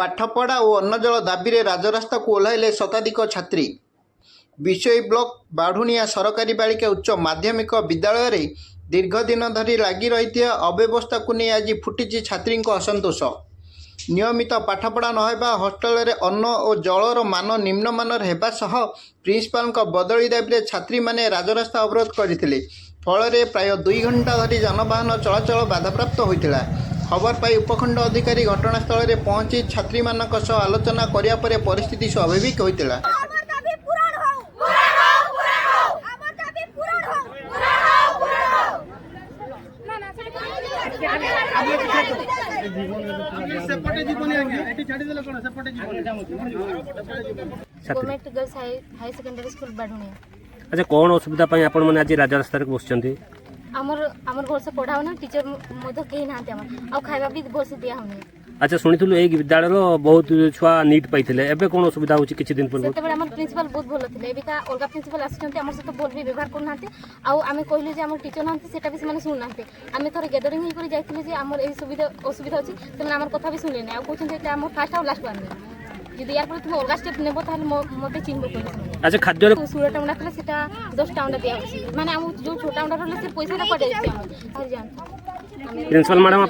पाठपढ़ा और अन्नजल दाबी में राजरास्ता को ओह्लैले शताधिक छात्री। विशोई ब्लॉक बाढ़ुणिया सरकारी बालिका उच्च माध्यमिक विद्यालय रे दीर्घ दिन धरी लगी रही अव्यवस्था को नहीं आज फुटी छात्री असंतोष। नियमित पाठपढ़ा नहेबा हॉस्टल रे अन्न और जलर मान निम्नमानर हेबा सह प्रिंसिपाल बदली दाबी में छात्री माने राजरास्ता अवरोध करथिले। फल प्राय 2 घंटा धरी जानवाहन चलाचल बाधाप्राप्त होता। खबर पाई उपखंड अधिकारी घटनास्थल में पहुंची छात्री मानक सह आलोचना करिया परे परिस्थिति स्वाभाविक होता। Government girls high secondary school Badhunia. अच्छा कौन असुविधा पाई आपण माने आज राजरास्ता रे बसचंती? आमर घर से पढ़ाओ ना टीचर मधो कहीं ना आम खाଇବା भी भल से दिया हमने। अच्छा शुणिलु ए विद्यालय बहुत छुआ नीट पाइथिले एबे कोन असुविधा होची किछि दिन पूर्व? सेते बेले हमर प्रिंसिपल बहुत भल थिले। एबिका अलगा प्रिंसिपल आछन्ते हमर से तो बोल भी व्यवहार करु नांते। आ आमे कहलु जे हमर टीचर नांते सेटा भी माने सुन नांते। आमे थोरे गैदरिंग ही करी जाइथिले जे हमर ए सुविधा असुविधा अछि तने हमर कथा भी सुनले नै। आ कहछन जे हमर फर्स्ट और लास्ट वान यदि यार पर तुम अलगा स्टेप नेबो ताले मते चिन्हबो कोन। अच्छा खाद्य 16 टाउन डाकले सेटा 10 टाउन दिया होछि माने हम जो छोटा टाउन रहले से पैसा टा पड़ जाइछि हम हर जान। Principal madam